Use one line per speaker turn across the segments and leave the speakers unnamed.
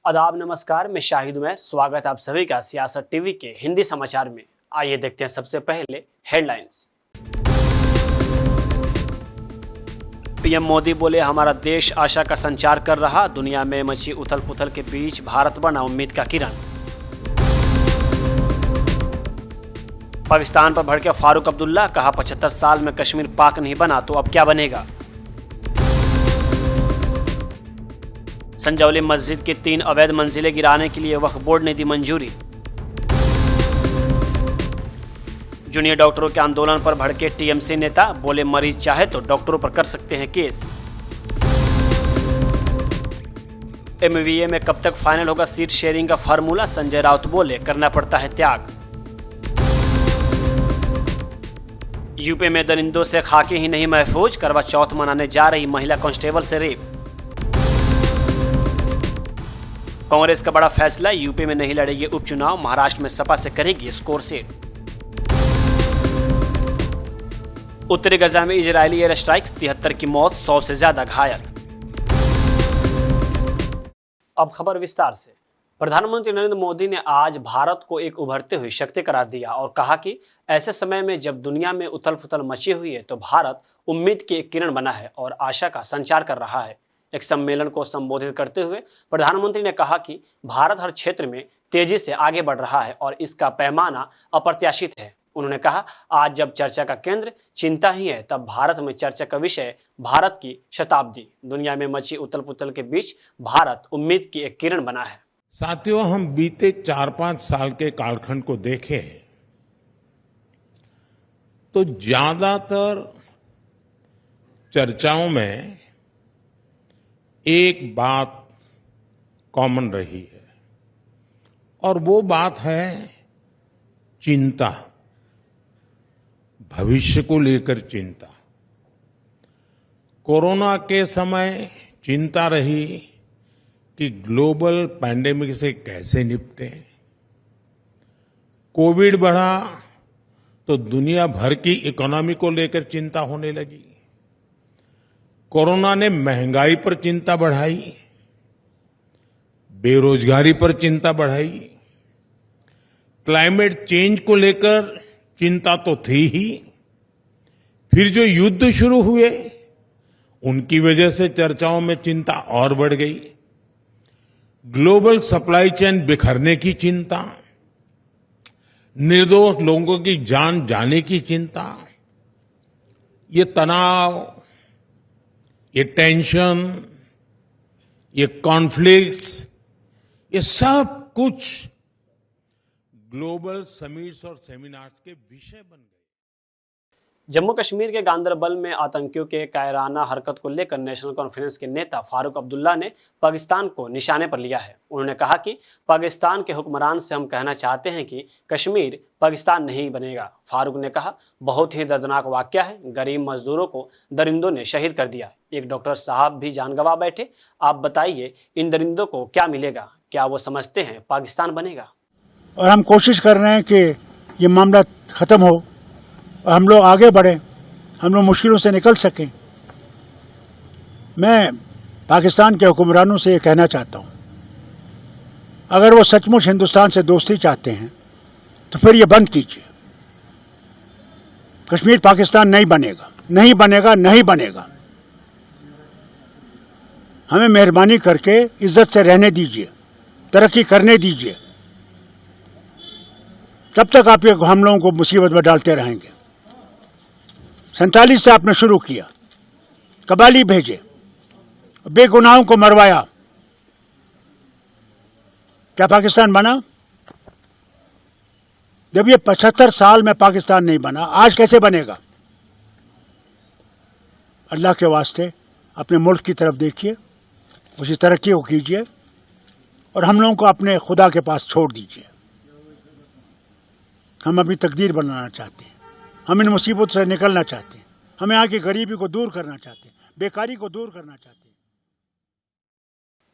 आदाब नमस्कार, मैं शाहिद उमैर। स्वागत है आप सभी का सियासत टीवी के हिंदी समाचार में। आइए देखते हैं सबसे पहले हेडलाइंस। पीएम मोदी बोले, हमारा देश आशा का संचार कर रहा, दुनिया में मची उथल पुथल के बीच भारत बना उम्मीद का किरण। पाकिस्तान पर भड़के फारूक अब्दुल्ला, कहा 75 साल में कश्मीर पाक नहीं बना तो अब क्या बनेगा। संजौली मस्जिद की 3 अवैध मंजिलें गिराने के लिए वक्फ बोर्ड ने दी मंजूरी। जूनियर डॉक्टरों के आंदोलन पर भड़के टीएमसी नेता, बोले मरीज चाहे तो डॉक्टरों पर कर सकते हैं केस। एमबीए में कब तक फाइनल होगा सीट शेयरिंग का फार्मूला, संजय राउत बोले करना पड़ता है त्याग। यूपी में दरिंदों से खाके ही नहीं महफूज, करवा चौथ मनाने जा रही महिला कांस्टेबल से रेप। कांग्रेस का बड़ा फैसला, यूपी में नहीं लड़ेगी उपचुनाव, महाराष्ट्र में सपा से करेगी स्कोर सेट। उत्तरी गजा में इजरायली एयर स्ट्राइक, 73 की मौत, 100 से ज्यादा घायल। अब खबर विस्तार से। प्रधानमंत्री नरेंद्र मोदी ने आज भारत को एक उभरती हुई शक्ति करार दिया और कहा कि ऐसे समय में जब दुनिया में उथल पुथल मची हुई है तो भारत उम्मीद की एक किरण बना है और आशा का संचार कर रहा है। एक सम्मेलन को संबोधित करते हुए प्रधानमंत्री ने कहा कि भारत हर क्षेत्र में तेजी से आगे बढ़ रहा है और इसका पैमाना अप्रत्याशित है। उन्होंने कहा, आज जब चर्चा का केंद्र चिंता ही है, तब भारत में चर्चा का विषय भारत की शताब्दी। दुनिया में मची उथल पुथल के बीच भारत उम्मीद की एक किरण बना है।
साथियों, हम बीते 4-5 साल के कालखंड को देखें तो ज्यादातर चर्चाओं में एक बात कॉमन रही है और वो बात है चिंता, भविष्य को लेकर चिंता। कोरोना के समय चिंता रही कि ग्लोबल पैंडेमिक से कैसे निपटें। कोविड बढ़ा तो दुनिया भर की इकोनॉमी को लेकर चिंता होने लगी। कोरोना ने महंगाई पर चिंता बढ़ाई, बेरोजगारी पर चिंता बढ़ाई, क्लाइमेट चेंज को लेकर चिंता तो थी ही, फिर जो युद्ध शुरू हुए उनकी वजह से चर्चाओं में चिंता और बढ़ गई। ग्लोबल सप्लाई चेन बिखरने की चिंता, निर्दोष लोगों की जान जाने की चिंता, ये तनाव, ये टेंशन, ये कॉन्फ्लिक्ट्स, ये सब कुछ ग्लोबल समिट्स और सेमिनार्स के विषय बन गए।
जम्मू कश्मीर के गांदरबल में आतंकियों के कायराना हरकत को लेकर नेशनल कॉन्फ्रेंस के नेता फारूक अब्दुल्ला ने पाकिस्तान को निशाने पर लिया है। उन्होंने कहा कि पाकिस्तान के हुक्मरान से हम कहना चाहते हैं कि कश्मीर पाकिस्तान नहीं बनेगा। फारूक ने कहा, बहुत ही दर्दनाक वाकया है, गरीब मजदूरों को दरिंदों ने शहीद कर दिया। एक डॉक्टर साहब भी जान गंवा बैठे। आप बताइए, इन दरिंदों को क्या मिलेगा? क्या वो समझते हैं पाकिस्तान बनेगा?
और हम कोशिश कर रहे हैं कि ये मामला खत्म हो और हम लोग आगे बढ़ें, हम लोग मुश्किलों से निकल सकें। मैं पाकिस्तान के हुक्मरानों से ये कहना चाहता हूँ, अगर वो सचमुच हिंदुस्तान से दोस्ती चाहते हैं तो फिर ये बंद कीजिए। कश्मीर पाकिस्तान नहीं बनेगा, नहीं बनेगा, नहीं बनेगा। हमें मेहरबानी करके इज्जत से रहने दीजिए, तरक्की करने दीजिए। तब तक आप हम लोगों को मुसीबत में डालते रहेंगे। 47 से आपने शुरू किया, कबाली भेजे, बेगुनाहों को मरवाया, क्या पाकिस्तान बना? जब ये 75 साल में पाकिस्तान नहीं बना, आज कैसे बनेगा? अल्लाह के वास्ते अपने मुल्क की तरफ देखिए, उसी तरक्की को कीजिए और हम लोगों को अपने खुदा के पास छोड़ दीजिए। हम अपनी तकदीर बनाना चाहते हैं, हम इन मुसीबतों से निकलना चाहते हैं, हम यहाँ की गरीबी को दूर करना चाहते हैं, बेकारी को दूर करना चाहते हैं।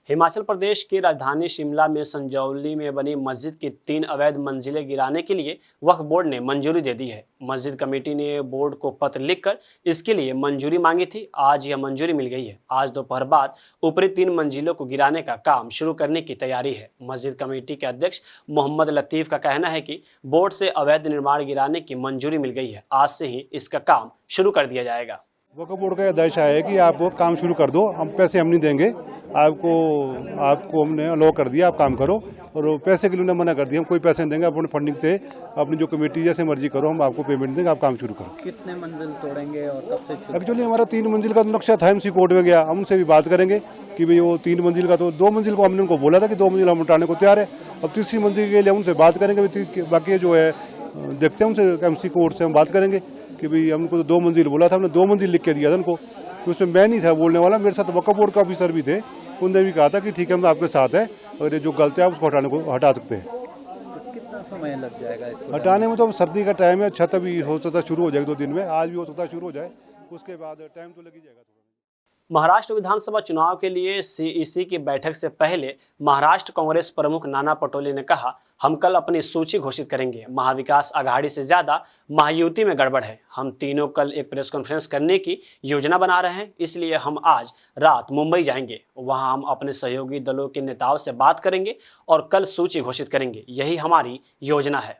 हिमाचल प्रदेश की राजधानी शिमला में संजौली में बनी मस्जिद की 3 अवैध मंजिलें गिराने के लिए वक्फ बोर्ड ने मंजूरी दे दी है। मस्जिद कमेटी ने बोर्ड को पत्र लिखकर इसके लिए मंजूरी मांगी थी। आज यह मंजूरी मिल गई है। आज दोपहर बाद ऊपरी 3 मंजिलों को गिराने का काम शुरू करने की तैयारी है। मस्जिद कमेटी के अध्यक्ष मोहम्मद लतीफ का कहना है कि बोर्ड से अवैध निर्माण गिराने की मंजूरी मिल गई है। आज से ही इसका काम शुरू कर दिया जाएगा।
वक्फ बोर्ड का आदेश आया है कि आप काम शुरू कर दो, हम पैसे हम नहीं देंगे आपको हमने अलाउ कर दिया, आप काम करो। और पैसे के लिए उन्होंने मना कर दिया, हम कोई पैसे नहीं देंगे, अपने फंडिंग से अपनी जो कमेटी जैसे मर्जी करो, हम आपको पेमेंट देंगे, आप काम शुरू करो।
कितने मंजिल तोड़ेंगे और कब से?
एक्चुअली हमारा 3 मंजिल का नक्शा था, एमसी कोर्ट में गया, हम उनसे भी बात करेंगे कि भाई वो 3 मंजिल का, तो 2 मंजिल को हमने उनको बोला था कि 2 मंजिल हम उठाने को तैयार है। अब तीसरी मंजिल के लिए हम उनसे बात करेंगे, बाकी जो है देखते हैं उनसे, एमसी कोर्ट से हम बात करेंगे कि भाई हमको तो 2 मंजिल बोला था, हमने 2 मंजिल लिख के दिया था उनको। तो उसमें मैं नहीं था बोलने वाला, मेरे साथ वक्फ बोर्ड का ऑफिसर भी थे, उन्होंने भी कहा था कि ठीक है हम आपके साथ है, और ये जो गलत है आप उसको हटा सकते हैं।
तो कितना समय लग जाएगा इसको
हटाने में? तो सर्दी का टाइम है, छत अभी हो सकता शुरू हो जाएगी 2 दिन में, आज भी हो सकता शुरू हो जाए, उसके बाद टाइम तो लग ही जाएगा थोड़ा।
महाराष्ट्र विधानसभा चुनाव के लिए सीईसी की बैठक से पहले महाराष्ट्र कांग्रेस प्रमुख नाना पटोले ने कहा, हम कल अपनी सूची घोषित करेंगे। महाविकास आघाड़ी से ज्यादा महायुति में गड़बड़ है। हम तीनों कल एक प्रेस कॉन्फ्रेंस करने की योजना बना रहे हैं, इसलिए हम आज रात मुंबई जाएंगे। वहां हम अपने सहयोगी दलों के नेताओं से बात करेंगे और कल सूची घोषित करेंगे। यही हमारी योजना है।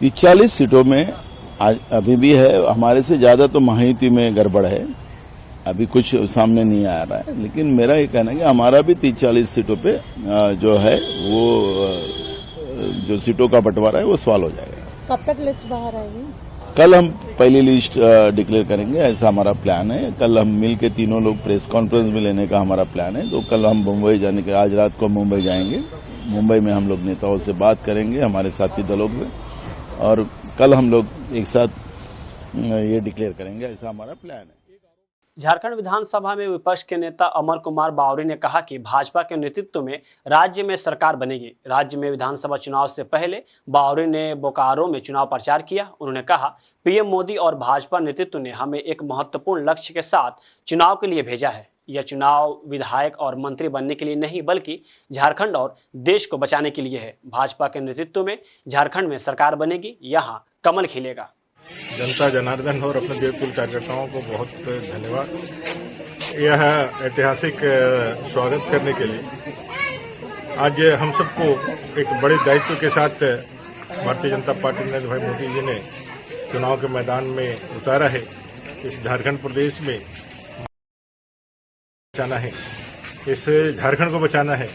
40 सीटों में आज अभी भी है, हमारे से ज्यादा तो महायुति में गड़बड़ है, अभी कुछ सामने नहीं आ रहा है। लेकिन मेरा ये कहना है कि हमारा भी 30-40 सीटों पे जो है वो जो सीटों का बंटवारा है वो सवाल हो जाएगा।
कब तक लिस्ट बाहर आएगी?
कल हम पहली लिस्ट डिक्लेयर करेंगे, ऐसा हमारा प्लान है। कल हम मिल के तीनों लोग प्रेस कॉन्फ्रेंस में लेने का हमारा प्लान है। तो कल हम मुंबई जाने के, आज रात को मुंबई जाएंगे। मुंबई में हम लोग नेताओं से बात करेंगे, हमारे साथी दलों से, और कल हम लोग एक साथ ये डिक्लेयर करेंगे, ऐसा हमारा प्लान है।
झारखंड विधानसभा में विपक्ष के नेता अमर कुमार बावरी ने कहा कि भाजपा के नेतृत्व में राज्य में सरकार बनेगी। राज्य में विधानसभा चुनाव से पहले बावरी ने बोकारो में चुनाव प्रचार किया। उन्होंने कहा, पीएम मोदी और भाजपा नेतृत्व ने हमें एक महत्वपूर्ण लक्ष्य के साथ चुनाव के लिए भेजा है। यह चुनाव विधायक और मंत्री बनने के लिए नहीं, बल्कि झारखंड और देश को बचाने के लिए है। भाजपा के नेतृत्व में झारखंड में सरकार बनेगी, यहाँ कमल खिलेगा।
जनता जनार्दन और अपने देवतुल्य कार्यकर्ताओं को बहुत धन्यवाद। यह ऐतिहासिक स्वागत करने के लिए आज हम सबको एक बड़े दायित्व के साथ भारतीय जनता पार्टी नरेंद्र भाई मोदी जी ने चुनाव के मैदान में उतारा है। इस झारखंड प्रदेश में बचाना है, इस झारखंड को बचाना है।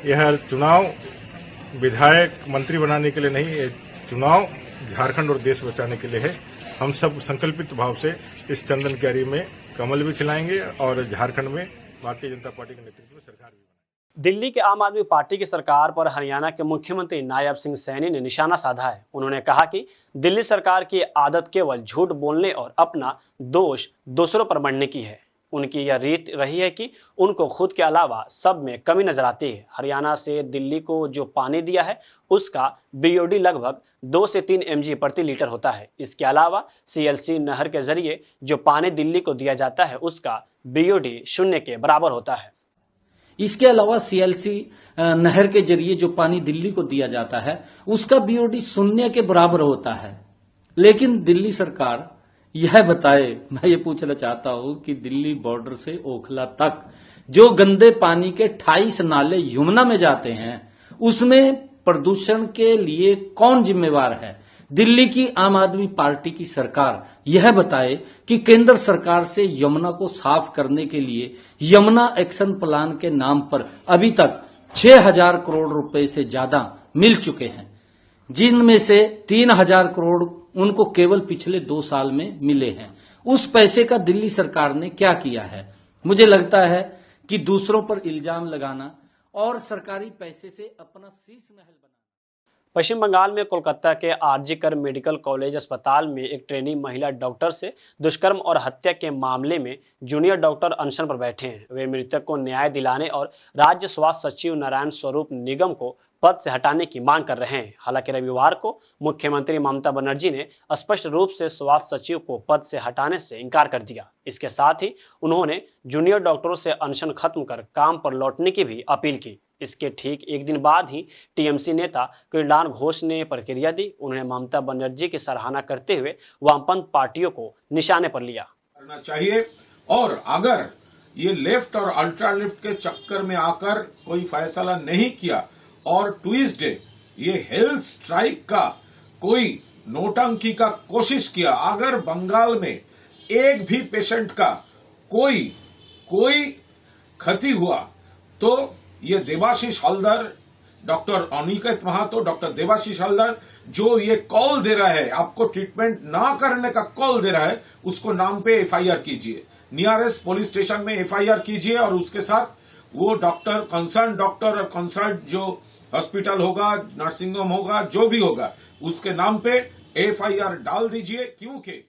यह चुनाव विधायक मंत्री बनाने के लिए नहीं, ये चुनाव झारखंड और देश बचाने के लिए है। हम सब संकल्पित भाव से इस चंदन क्यारी में कमल भी खिलाएंगे और झारखंड में भारतीय जनता पार्टी के नेतृत्व में सरकार भी बनाएंगे।
दिल्ली के आम आदमी पार्टी की सरकार पर हरियाणा के मुख्यमंत्री नायब सिंह सैनी ने निशाना साधा है। उन्होंने कहा कि दिल्ली सरकार की आदत केवल झूठ बोलने और अपना दोष दूसरों पर मढ़ने की है। उनकी यह रीत रही है कि उनको खुद के अलावा सब में कमी नजर आती है। हरियाणा से दिल्ली को जो पानी दिया है उसका बीओडी लगभग 2 से 3 mg प्रति लीटर होता है। इसके अलावा सीएलसी नहर के जरिए जो पानी दिल्ली को दिया जाता है उसका बीओडी 0 के बराबर होता है।
इसके अलावा सीएलसी नहर के जरिए जो पानी दिल्ली को दिया जाता है उसका बीओडी 0 के बराबर होता है। लेकिन दिल्ली सरकार यह बताए, मैं ये पूछना चाहता हूं कि दिल्ली बॉर्डर से ओखला तक जो गंदे पानी के 28 नाले यमुना में जाते हैं उसमें प्रदूषण के लिए कौन जिम्मेवार है? दिल्ली की आम आदमी पार्टी की सरकार यह बताए कि केंद्र सरकार से यमुना को साफ करने के लिए यमुना एक्शन प्लान के नाम पर अभी तक 6000 करोड़ रुपए से ज्यादा मिल चुके हैं, जिनमें से 3000 करोड़ उनको केवल पिछले 2 साल में मिले हैं। उस पैसे का दिल्ली सरकार ने क्या किया है? मुझे लगता है कि दूसरों पर इल्जाम लगाना और सरकारी पैसे से अपना शीश महल बना।
पश्चिम बंगाल में कोलकाता के आरजीकर मेडिकल कॉलेज अस्पताल में एक ट्रेनी महिला डॉक्टर से दुष्कर्म और हत्या के मामले में जूनियर डॉक्टर अनशन पर बैठे हैं। वे मृतक को न्याय दिलाने और राज्य स्वास्थ्य सचिव नारायण स्वरूप निगम को पद से हटाने की मांग कर रहे हैं। हालांकि रविवार को मुख्यमंत्री ममता बनर्जी ने स्पष्ट रूप से स्वास्थ्य सचिव को पद से हटाने से इनकार कर दिया। इसके साथ ही उन्होंने जूनियर डॉक्टरों से अनशन खत्म कर काम पर लौटने की भी अपील की। इसके ठीक एक दिन बाद ही टीएमसी नेता कृष्णदास घोष ने प्रतिक्रिया दी। उन्होंने ममता बनर्जी की सराहना करते हुए वामपंथ पार्टियों को निशाने पर लिया।
करना चाहिए और अगर ये लेफ्ट और अल्ट्रा लेफ्ट के चक्कर में आकर कोई फैसला नहीं किया और ट्यूसडे ये हेल्थ स्ट्राइक का कोई नोटंकी का कोशिश किया, अगर बंगाल में एक भी पेशेंट का कोई क्षति हुआ तो ये देवाशीष हल्दर, डॉक्टर अनिकेत महातो, डॉक्टर देवाशीष हल्दर जो ये कॉल दे रहा है, आपको ट्रीटमेंट ना करने का कॉल दे रहा है, उसको नाम पे एफआईआर कीजिए, नियरेस्ट पुलिस स्टेशन में एफआईआर कीजिए और उसके साथ वो डॉक्टर, कंसर्न डॉक्टर और कंसर्न जो हॉस्पिटल होगा, नर्सिंग होम होगा, जो भी होगा, उसके नाम पे एफआईआर डाल दीजिए। क्योंकि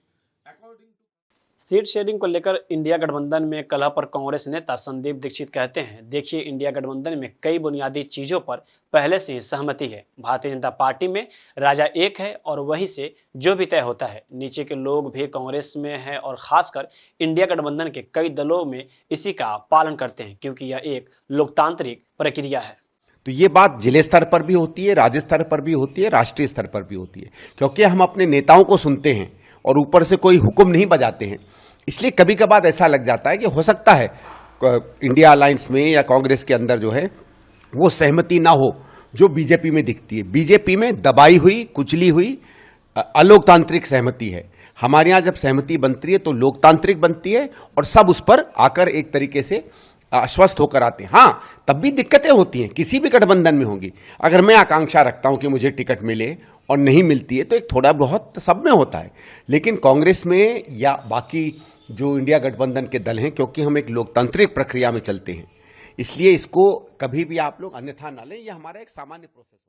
सीट शेयरिंग को लेकर इंडिया गठबंधन में कलह पर कांग्रेस नेता संदीप दीक्षित कहते हैं, देखिए इंडिया गठबंधन में कई बुनियादी चीजों पर पहले से ही सहमति है। भारतीय जनता पार्टी में राजा एक है और वहीं से जो भी तय होता है। नीचे के लोग भी कांग्रेस में है और खासकर इंडिया गठबंधन के कई दलों में इसी का पालन करते हैं, क्योंकि यह एक लोकतांत्रिक प्रक्रिया है।
तो ये बात जिले स्तर पर भी होती है, राज्य स्तर पर भी होती है, राष्ट्रीय स्तर पर भी होती है, क्योंकि हम अपने नेताओं को सुनते हैं और ऊपर से कोई हुक्म नहीं बजाते हैं। इसलिए कभी कभार ऐसा लग जाता है कि हो सकता है इंडिया अलायंस में या कांग्रेस के अंदर जो है वो सहमति ना हो जो बीजेपी में दिखती है। बीजेपी में दबाई हुई, कुचली हुई अलोकतांत्रिक सहमति है। हमारे यहाँ जब सहमति बनती है तो लोकतांत्रिक बनती है और सब उस पर आकर एक तरीके से आश्वस्त होकर आते हैं। हाँ, तब भी दिक्कतें होती हैं, किसी भी गठबंधन में होंगी। अगर मैं आकांक्षा रखता हूं कि मुझे टिकट मिले और नहीं मिलती है तो एक थोड़ा बहुत सब में होता है, लेकिन कांग्रेस में या बाकी जो इंडिया गठबंधन के दल हैं, क्योंकि हम एक लोकतांत्रिक प्रक्रिया में चलते हैं, इसलिए इसको कभी भी आप लोग अन्यथा ना लें। यह हमारा एक सामान्य प्रोसेस है।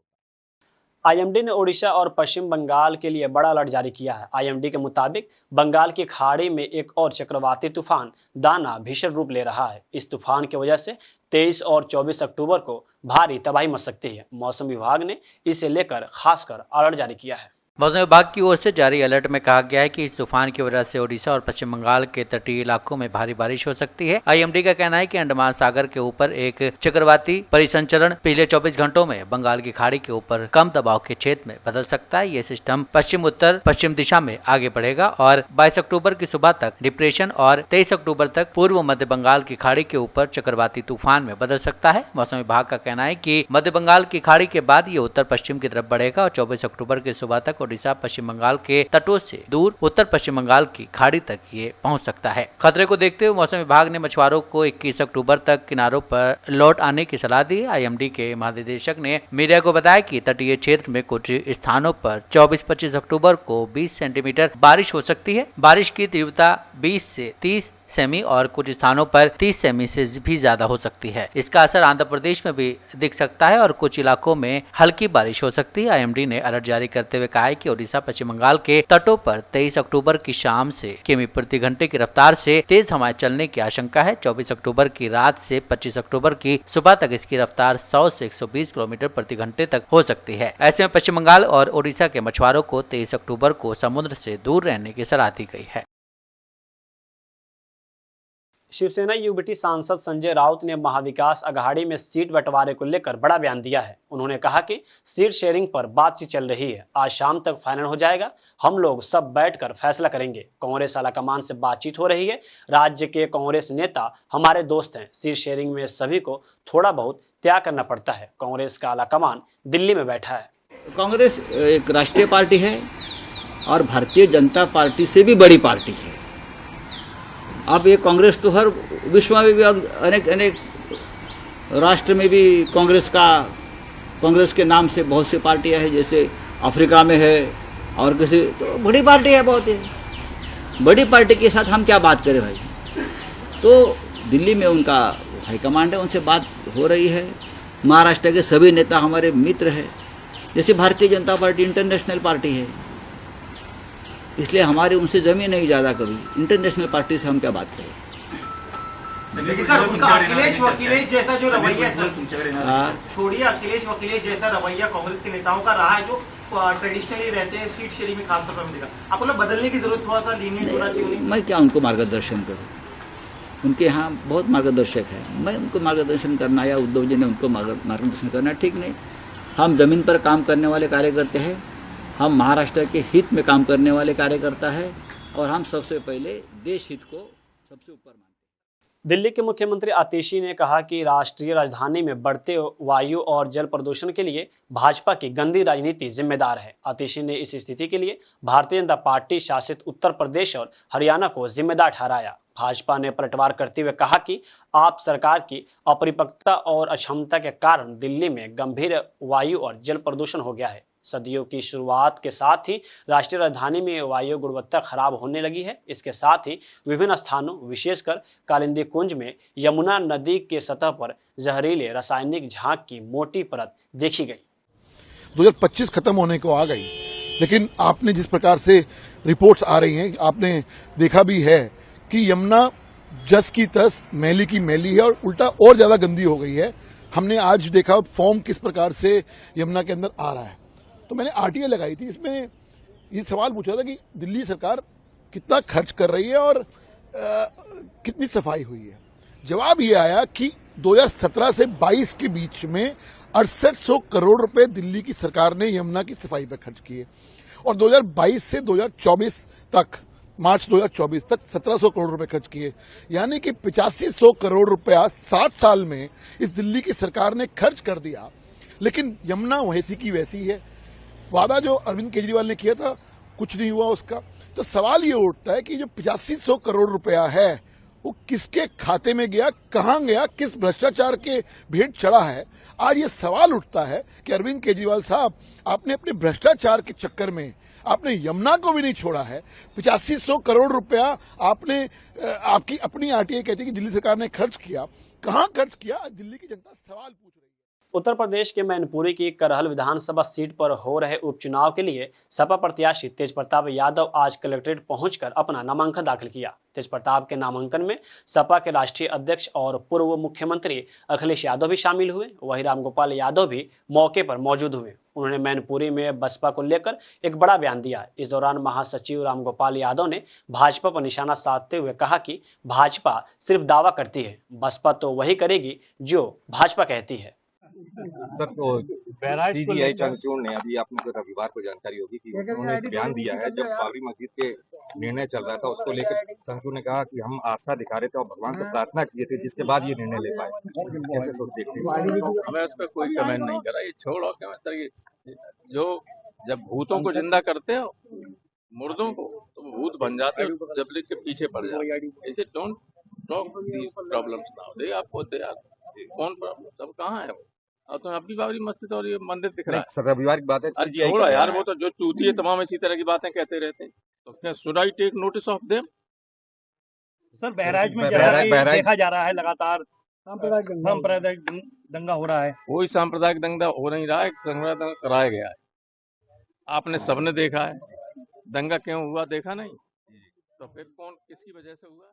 आईएमडी ने ओडिशा और पश्चिम बंगाल के लिए बड़ा अलर्ट जारी किया है। आईएमडी के मुताबिक बंगाल की खाड़ी में एक और चक्रवाती तूफान दाना भीषण रूप ले रहा है। इस तूफान की वजह से 23 और 24 अक्टूबर को भारी तबाही मच सकती है। मौसम विभाग ने इसे लेकर खासकर अलर्ट जारी किया है।
मौसम विभाग की ओर से जारी अलर्ट में कहा गया है कि इस तूफान की वजह से ओडिशा और पश्चिम बंगाल के तटीय इलाकों में भारी बारिश हो सकती है। आईएमडी का कहना है कि अंडमान सागर के ऊपर एक चक्रवाती परिसंचरण पिछले 24 घंटों में बंगाल की खाड़ी के ऊपर कम दबाव के क्षेत्र में बदल सकता है। ये सिस्टम पश्चिम उत्तर पश्चिम दिशा में आगे बढ़ेगा और 22 अक्टूबर की सुबह तक डिप्रेशन और 23 अक्टूबर तक पूर्व मध्य बंगाल की खाड़ी के ऊपर चक्रवाती तूफान में बदल सकता है। मौसम विभाग का कहना है कि मध्य बंगाल की खाड़ी के बाद ये उत्तर पश्चिम की तरफ बढ़ेगा और 24 अक्टूबर की सुबह तक ओडिशा पश्चिम बंगाल के तटों से दूर उत्तर पश्चिम बंगाल की खाड़ी तक ये पहुंच सकता है। खतरे को देखते हुए मौसम विभाग ने मछुआरों को 21 अक्टूबर तक किनारों पर लौट आने की सलाह दी। आईएमडी के महानिदेशक ने मीडिया को बताया कि तटीय क्षेत्र में कुछ स्थानों पर 24-25 अक्टूबर को 20 सेंटीमीटर बारिश हो सकती है। बारिश की तीव्रता 20 से 30 सेमी और कुछ स्थानों पर 30 सेमी से भी ज्यादा हो सकती है। इसका असर आंध्र प्रदेश में भी दिख सकता है और कुछ इलाकों में हल्की बारिश हो सकती है। आईएमडी ने अलर्ट जारी करते हुए कहा है कि ओडिशा पश्चिम बंगाल के तटों पर 23 अक्टूबर की शाम से किमी प्रति घंटे की रफ्तार से तेज हवाएं चलने की आशंका है। 24 अक्टूबर की रात से 25 अक्टूबर की सुबह तक इसकी रफ्तार 100 से 120 किलोमीटर प्रति घंटे तक हो सकती है। ऐसे में पश्चिम बंगाल और ओडिशा के मछुआरों को 23 अक्टूबर को समुद्र से दूर रहने की सलाह दी गई है।
शिवसेना यूबीटी सांसद संजय राउत ने महाविकास अघाड़ी में सीट बंटवारे को लेकर बड़ा बयान दिया है। उन्होंने कहा कि सीट शेयरिंग पर बातचीत चल रही है, आज शाम तक फाइनल हो जाएगा, हम लोग सब बैठकर फैसला करेंगे। कांग्रेस आलाकमान से बातचीत हो रही है, राज्य के कांग्रेस नेता हमारे दोस्त हैं, सीट शेयरिंग में सभी को थोड़ा बहुत त्याग करना पड़ता है। कांग्रेस का आलाकमान दिल्ली में बैठा है।
कांग्रेस एक राष्ट्रीय पार्टी है और भारतीय जनता पार्टी से भी बड़ी पार्टी है। अब ये कांग्रेस तो हर विश्व में भी अनेक राष्ट्र में भी कांग्रेस के नाम से बहुत सी पार्टियां हैं, जैसे अफ्रीका में है और किसी, तो बड़ी पार्टी है, बहुत है। बड़ी पार्टी के साथ हम क्या बात करें भाई। तो दिल्ली में उनका हाईकमांड है, उनसे बात हो रही है। महाराष्ट्र के सभी नेता हमारे मित्र हैं जैसे Bharatiya Janata party international party है, इसलिए हमारे उनसे जमीन नहीं ज्यादा कभी। इंटरनेशनल पार्टी से हम क्या बात करें।
लेकिन सर उनका अखिलेश जैसा जो रवैया सर, छोड़िए अखिलेश जैसा रवैया कांग्रेस के नेताओं का रहा है, जो ट्रेडिशनली रहते हैं सीट शेयरिंग में खासतौर पर देखा, आपको लोग बदलने की जरूरत थोड़ा सा लीनियंट होना चाहिए।
मैं क्या उनको मार्गदर्शन करूं, उनके यहाँ बहुत मार्गदर्शक है, मैं उनको मार्गदर्शन करना या उद्धव जी ने उनको मार्गदर्शन करना ठीक नहीं। हम जमीन पर काम करने वाले कार्यकर्ता हैं, हम महाराष्ट्र के हित में काम करने वाले कार्यकर्ता है, और हम सबसे पहले देश हित को सबसे ऊपर मानते हैं।
दिल्ली के मुख्यमंत्री आतिशी ने कहा कि राष्ट्रीय राजधानी में बढ़ते वायु और जल प्रदूषण के लिए भाजपा की गंदी राजनीति जिम्मेदार है। आतिशी ने इस स्थिति के लिए भारतीय जनता पार्टी शासित उत्तर प्रदेश और हरियाणा को जिम्मेदार ठहराया। भाजपा ने पलटवार करते हुए कहा कि आप सरकार की अपरिपक्वता और अक्षमता के कारण दिल्ली में गंभीर वायु और जल प्रदूषण हो गया है। सदियों की शुरुआत के साथ ही राष्ट्रीय राजधानी में वायु गुणवत्ता खराब होने लगी है। इसके साथ ही विभिन्न स्थानों विशेषकर कालिंदी कुंज में यमुना नदी के सतह पर जहरीले रासायनिक झाग की मोटी परत देखी गई।
2025 खत्म होने को आ गई, लेकिन आपने जिस प्रकार से रिपोर्ट्स आ रही हैं, आपने देखा भी है कि यमुना जस की तस मैली की मैली है और उल्टा और ज्यादा गंदी हो गई है। हमने आज देखा फॉर्म किस प्रकार से यमुना के अंदर आ रहा है। तो मैंने आरटीआई लगाई थी, इसमें ये सवाल पूछा था कि दिल्ली सरकार कितना खर्च कर रही है और कितनी सफाई हुई है। जवाब ये आया कि 2017 से 22 के बीच में 6800 करोड़ रुपए दिल्ली की सरकार ने यमुना की सफाई पर खर्च किए, और 2022 से 2024 तक, मार्च 2024 तक 1700 करोड़ रुपए खर्च किए। यानी कि 8500 करोड़ रुपया 7 साल में इस दिल्ली की सरकार ने खर्च कर दिया, लेकिन यमुना वैसी की वैसी है। वादा जो अरविंद केजरीवाल ने किया था कुछ नहीं हुआ उसका। तो सवाल ये उठता है कि जो 8500 करोड़ रुपया है वो किसके खाते में गया, कहां गया, किस भ्रष्टाचार के भेंट चढ़ा है। आज ये सवाल उठता है कि अरविंद केजरीवाल साहब, आपने अपने भ्रष्टाचार के चक्कर में आपने यमुना को भी नहीं छोड़ा है। 8500 करोड़ रुपया आपने आपकी अपनी आरटीआई कहती है कि दिल्ली सरकार ने खर्च किया, कहां खर्च किया, दिल्ली की जनता सवाल पूछ रही है।
उत्तर प्रदेश के मैनपुरी की करहल विधानसभा सीट पर हो रहे उपचुनाव के लिए सपा प्रत्याशी तेज प्रताप यादव आज कलेक्ट्रेट पहुंचकर अपना नामांकन दाखिल किया। तेज प्रताप के नामांकन में सपा के राष्ट्रीय अध्यक्ष और पूर्व मुख्यमंत्री अखिलेश यादव भी शामिल हुए। वहीं रामगोपाल यादव भी मौके पर मौजूद हुए। उन्होंने मैनपुरी में बसपा को लेकर एक बड़ा बयान दिया। इस दौरान महासचिव रामगोपाल यादव ने भाजपा पर निशाना साधते हुए कहा कि भाजपा सिर्फ दावा करती है, बसपा तो वही करेगी जो भाजपा कहती है।
सर, तो सीबीआई चंद्रचूड़ ने, अभी आपने को रविवार को जानकारी होगी कि उन्होंने एक बयान दिया है, जब बाबरी मस्जिद के निर्णय चल रहा था उसको लेकर चंद्रचूड़ ने कहा कि हम आस्था दिखा रहे थे और भगवान से प्रार्थना किए थे, जिसके बाद ये निर्णय ले पाए। कैसे सोचते हैं?
मैं उस पर कोई कमेंट नहीं करा, ये छोड़ो क्या, जो जब भूतों को जिंदा करते हो, मुर्दों को, तो भूत बन जाते हो, जब के पीछे पड़ जाते। ऐसे don't talk this problems now. दे आपको कौन प्रॉब्लम, सब कहाँ है? अब तो अपनी बाबरी मस्जिद और ये मंदिर दिख रहा है।
सर, रविवार की बात है,
छोड़ा यार, वो तो जो चूती है तमाम इसी तरह की बातें कहते रहते हैं। तो क्या should I take notice of them?
Sir, Bahraich में देखा जा रहा है लगातार सांप्रदायिक दंगा हो रहा है।
कोई सांप्रदायिक दंगा हो नहीं रहा है, सांप्रदायिक दंगा कराया गया है। आपने सबने देखा है, दंगा क्यों हुआ देखा नहीं, तो फिर कौन किसकी वजह से हुआ?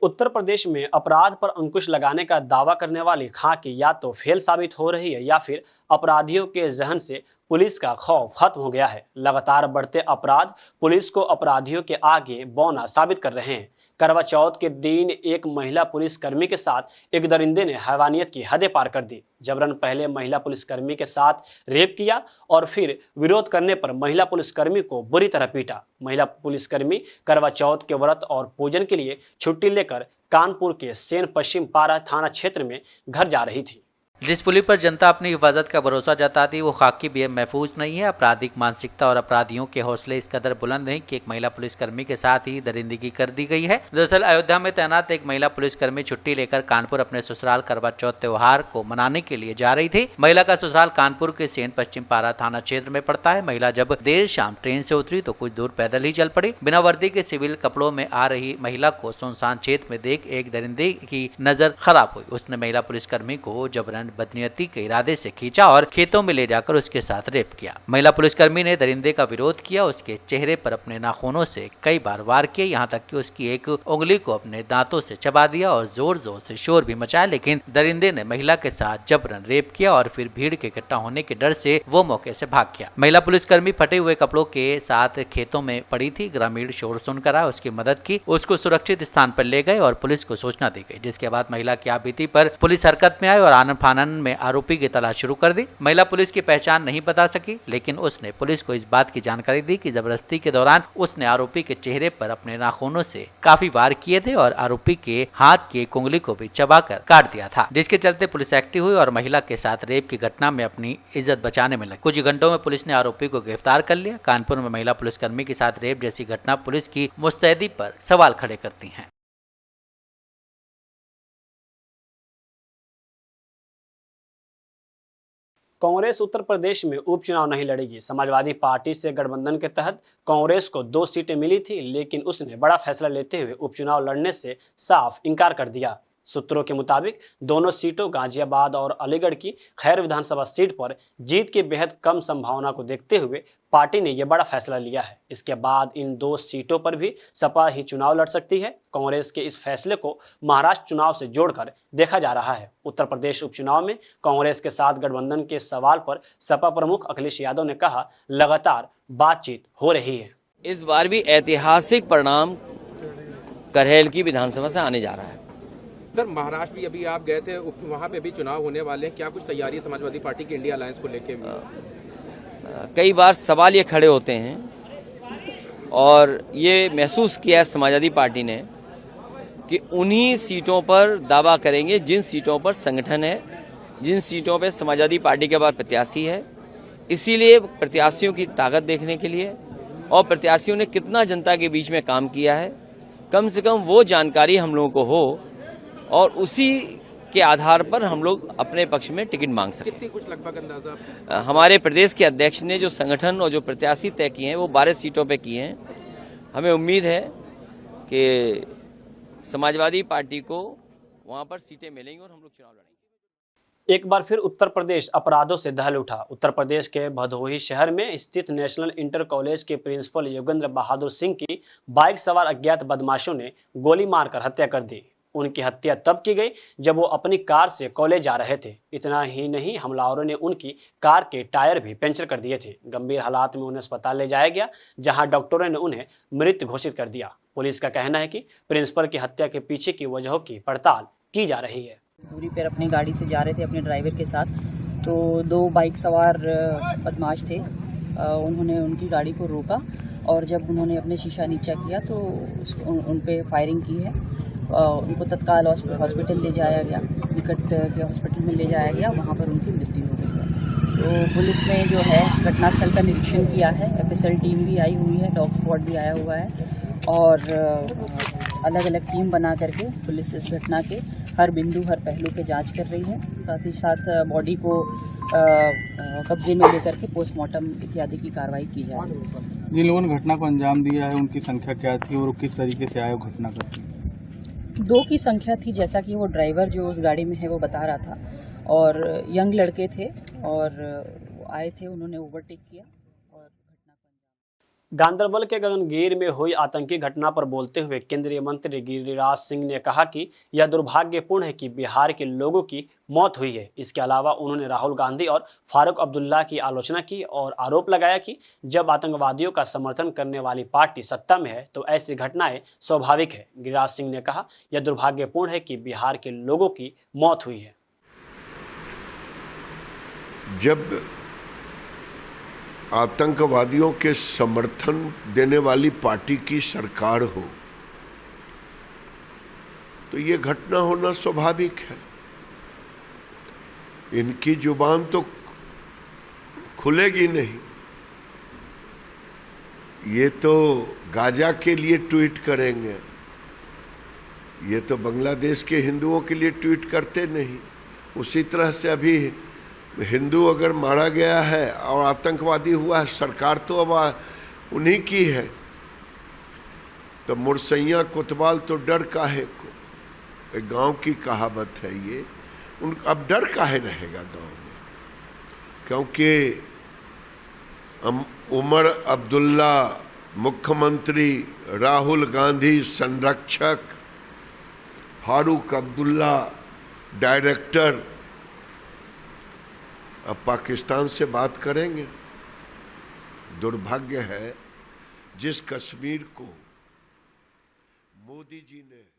उत्तर प्रदेश में अपराध पर अंकुश लगाने का दावा करने वाली खाकी या तो फेल साबित हो रही है या फिर अपराधियों के जहन से पुलिस का खौफ खत्म हो गया है। लगातार बढ़ते अपराध पुलिस को अपराधियों के आगे बौना साबित कर रहे हैं। करवा चौथ के दिन एक महिला पुलिसकर्मी के साथ एक दरिंदे ने हैवानियत की हदें पार कर दी। जबरन पहले महिला पुलिसकर्मी के साथ रेप किया और फिर विरोध करने पर महिला पुलिसकर्मी को बुरी तरह पीटा। महिला पुलिसकर्मी करवा चौथ के व्रत और पूजन के लिए छुट्टी लेकर कानपुर के सेन पश्चिम पारा थाना क्षेत्र में घर जा रही थी।
जिस पुलिस पर जनता अपनी हिफाजत का भरोसा जताती वो खाकी भी महफूज नहीं है। आपराधिक मानसिकता और अपराधियों के हौसले इस कदर बुलंद हैं कि एक महिला पुलिसकर्मी के साथ ही दरिंदगी कर दी गई है। दरअसल अयोध्या में तैनात एक महिला पुलिसकर्मी छुट्टी लेकर कानपुर अपने ससुराल करवा चौथ त्योहार को मनाने के लिए जा रही थी। महिला का ससुराल कानपुर के सेन पश्चिम पारा थाना क्षेत्र में पड़ता है। महिला जब देर शाम ट्रेन से उतरी तो कुछ दूर पैदल ही चल पड़ी। बिना वर्दी के सिविल कपड़ों में आ रही महिला को सुनसान क्षेत्र में देख एक दरिंदे की नजर खराब हुई। उसने महिला पुलिसकर्मी को जबरन बदनीयती के इरादे से खींचा और खेतों में ले जाकर उसके साथ रेप किया। महिला पुलिसकर्मी ने दरिंदे का विरोध किया, उसके चेहरे पर अपने नाखूनों से कई बार वार किए, यहाँ तक कि उसकी एक उंगली को अपने दांतों से चबा दिया और जोर जोर से शोर भी मचाया, लेकिन दरिंदे ने महिला के साथ जबरन रेप किया और फिर भीड़ के इकट्ठा होने के डर से वो मौके से भाग गया। महिला पुलिसकर्मी फटे हुए कपड़ों के साथ खेतों में पड़ी थी। ग्रामीण शोर सुनकर आए, उसकी मदद की, उसको सुरक्षित स्थान पर ले गए और पुलिस को सूचना दी गई, जिसके बाद महिला की आपबीती पर पुलिस हरकत में आई और आनन फानन में आरोपी की तलाश शुरू कर दी। महिला पुलिस की पहचान नहीं बता सकी, लेकिन उसने पुलिस को इस बात की जानकारी दी कि जबरदस्ती के दौरान उसने आरोपी के चेहरे पर अपने नाखूनों से काफी वार किए थे और आरोपी के हाथ की एक उंगली को भी चबाकर काट दिया था, जिसके चलते पुलिस एक्टिव हुई और महिला के साथ रेप की घटना में अपनी इज्जत बचाने में लगी। कुछ घंटों में पुलिस ने आरोपी को गिरफ्तार कर लिया। कानपुर में महिला पुलिसकर्मी के साथ रेप जैसी घटना पुलिस की मुस्तैदी पर सवाल खड़े करती हैं।
कांग्रेस उत्तर प्रदेश में उपचुनाव नहीं लड़ेगी। समाजवादी पार्टी से गठबंधन के तहत कांग्रेस को 2 सीटें मिली थी, लेकिन उसने बड़ा फैसला लेते हुए उपचुनाव लड़ने से साफ इनकार कर दिया। सूत्रों के मुताबिक दोनों सीटों गाजियाबाद और अलीगढ़ की खैर विधानसभा सीट पर जीत की बेहद कम संभावना को देखते हुए पार्टी ने यह बड़ा फैसला लिया है। इसके बाद इन 2 सीटों पर भी सपा ही चुनाव लड़ सकती है। कांग्रेस के इस फैसले को महाराष्ट्र चुनाव से जोड़कर देखा जा रहा है। उत्तर प्रदेश उपचुनाव में कांग्रेस के साथ गठबंधन के सवाल पर सपा प्रमुख अखिलेश यादव ने कहा, लगातार बातचीत हो रही है।
इस बार भी ऐतिहासिक परिणाम करहेल की विधानसभा से आने जा रहा है।
सर, महाराष्ट्र भी अभी आप गए थे, वहाँ पे भी चुनाव होने वाले हैं, क्या कुछ तैयारी है समाजवादी पार्टी की इंडिया अलायंस को लेके?
कई बार सवाल ये खड़े होते हैं और ये महसूस किया है समाजवादी पार्टी ने कि उन्हीं सीटों पर दावा करेंगे जिन सीटों पर संगठन है, जिन सीटों पर समाजवादी पार्टी के बाद प्रत्याशी है। इसीलिए प्रत्याशियों की ताकत देखने के लिए और प्रत्याशियों ने कितना जनता के बीच में काम किया है, कम से कम वो जानकारी हम लोगों को हो और उसी के आधार पर हम लोग अपने पक्ष में टिकट मांग सकते हैं।
कितनी कुछ लगभग अंदाजा?
हमारे प्रदेश के अध्यक्ष ने जो संगठन और जो प्रत्याशी तय किए हैं वो 12 सीटों पे किए हैं। हमें उम्मीद है कि समाजवादी पार्टी को वहां पर सीटें मिलेंगी और हम लोग चुनाव लड़ेंगे।
एक बार फिर उत्तर प्रदेश अपराधों से दहल उठा। उत्तर प्रदेश के भदोही शहर में स्थित नेशनल इंटर कॉलेज के प्रिंसिपल योगेंद्र बहादुर सिंह की बाइक सवार अज्ञात बदमाशों ने गोली मारकर हत्या कर दी। उनकी हत्या तब की गई जब वो अपनी कार से कॉलेज जा रहे थे। इतना ही नहीं, हमलावरों ने उनकी कार के टायर भी पंचर कर दिए थे। गंभीर हालात में उन्हें अस्पताल ले जाया गया, जहां डॉक्टरों ने उन्हें मृत घोषित कर दिया। पुलिस का कहना है कि प्रिंसिपल की हत्या के पीछे की वजहों की पड़ताल की जा रही है।
दूरी पर अपनी गाड़ी से जा रहे थे अपने ड्राइवर के साथ, तो 2 बाइक सवार बदमाश थे। उन्होंने उनकी गाड़ी को रोका और जब उन्होंने अपने शीशा नीचा किया तो उन पे फायरिंग की है। उनको तत्काल हॉस्पिटल ले जाया गया, निकट के हॉस्पिटल में ले जाया गया, वहाँ पर उनकी मृत्यु हो गई है। तो पुलिस ने जो है घटनास्थल का निरीक्षण किया है, एफएसएल टीम भी आई हुई है, डॉग स्क्वाड भी आया हुआ है और अलग अलग टीम बना करके पुलिस इस घटना के हर बिंदु हर पहलू पे जांच कर रही है। साथ ही साथ बॉडी को कब्जे में लेकर के पोस्टमार्टम इत्यादि की कार्रवाई की जा रही है।
जिन लोगों ने घटना को अंजाम दिया है उनकी संख्या क्या थी और किस तरीके से आए घटना करते?
2 की संख्या थी, जैसा कि वो ड्राइवर जो उस गाड़ी में है वो बता रहा था, और यंग लड़के थे और आए थे, उन्होंने ओवरटेक किया और
गांदरबल के गगनगीर में हुई आतंकी घटना पर बोलते हुए केंद्रीय मंत्री गिरिराज सिंह ने कहा कि यह दुर्भाग्यपूर्ण है कि बिहार के लोगों की मौत हुई है। इसके अलावा उन्होंने राहुल गांधी और फारूक अब्दुल्ला की आलोचना की और आरोप लगाया कि जब आतंकवादियों का समर्थन करने वाली पार्टी सत्ता में है तो ऐसी घटनाएं स्वाभाविक है। गिरिराज सिंह ने कहा, यह दुर्भाग्यपूर्ण है कि बिहार के लोगों की मौत हुई है।
जब आतंकवादियों के समर्थन देने वाली पार्टी की सरकार हो तो ये घटना होना स्वाभाविक है। इनकी जुबान तो खुलेगी नहीं, ये तो गाजा के लिए ट्वीट करेंगे, ये तो बांग्लादेश के हिंदुओं के लिए ट्वीट करते नहीं। उसी तरह से अभी हिंदू अगर मारा गया है और आतंकवादी हुआ है, सरकार तो अब उन्हीं की है, तो मुरसैया कोतवाल तो डर काहे को। एक गांव की कहावत है ये, अब डर काहे रहेगा गांव में, क्योंकि उमर अब्दुल्ला मुख्यमंत्री, राहुल गांधी संरक्षक, फारूक अब्दुल्ला डायरेक्टर अब पाकिस्तान से बात करेंगे। दुर्भाग्य है जिस कश्मीर को मोदी जी ने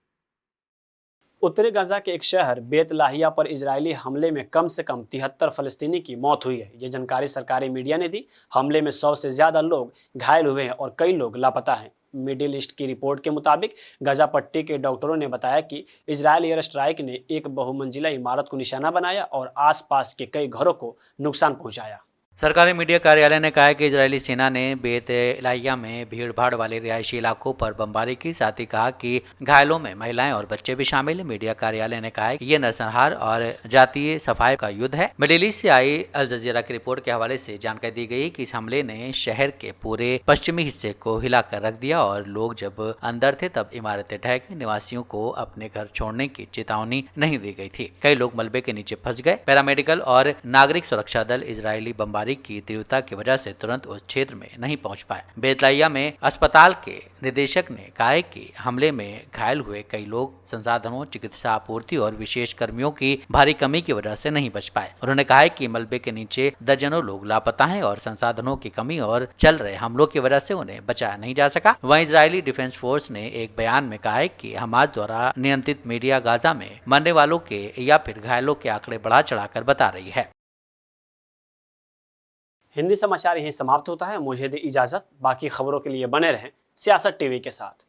उत्तरी गाजा के एक शहर बेत लाहिया पर इजरायली हमले में कम से कम 73 फलस्तीनी की मौत हुई है। ये जानकारी सरकारी मीडिया ने दी। हमले में 100 से ज्यादा लोग घायल हुए हैं और कई लोग लापता हैं। मिडिल ईस्ट की रिपोर्ट के मुताबिक गाजा पट्टी के डॉक्टरों ने बताया कि इजरायल एयर स्ट्राइक ने एक बहुमंजिला इमारत को निशाना बनाया और आसपास के कई घरों को नुकसान पहुंचाया।
सरकारी मीडिया कार्यालय ने कहा है कि इजरायली सेना ने बेत लाहिया में भीड़ भाड़ वाले रिहायशी इलाकों पर बमबारी की। साथ ही कहा कि घायलों में महिलाएं और बच्चे भी शामिल हैं। मीडिया कार्यालय ने कहा है कि यह नरसंहार और जातीय सफाई का युद्ध है। मिडिल ईस्ट से आई अल जजीरा की रिपोर्ट के हवाले से जानकारी दी गई कि इस हमले ने शहर के पूरे पश्चिमी हिस्से को हिलाकर रख दिया और लोग जब अंदर थे तब इमारतें ढह गई। निवासियों को अपने घर छोड़ने की चेतावनी नहीं दी गई थी। कई लोग मलबे के नीचे फंस गए। पैरामेडिकल और नागरिक सुरक्षा दल इजरायली बमबारी की तीव्रता की वजह से तुरंत उस क्षेत्र में नहीं पहुंच पाए। बेतलाइया में अस्पताल के निदेशक ने कहा कि हमले में घायल हुए कई लोग संसाधनों, चिकित्सा आपूर्ति और विशेष कर्मियों की भारी कमी की वजह से नहीं बच पाए। उन्होंने कहा कि मलबे के नीचे दर्जनों लोग लापता हैं और संसाधनों की कमी और चल रहे हमलों की वजह से उन्हें बचाया नहीं जा सका। वहीं इजरायली डिफेंस फोर्स ने एक बयान में कहा है कि हमास द्वारा नियंत्रित मीडिया गाजा में मरने वालों के या फिर घायलों के आंकड़े बढ़ा चढ़ाकर बता रही है।
हिंदी समाचार यहीं समाप्त होता है। मुझे दे इजाजत। बाकी खबरों के लिए बने रहें सियासत टीवी के साथ।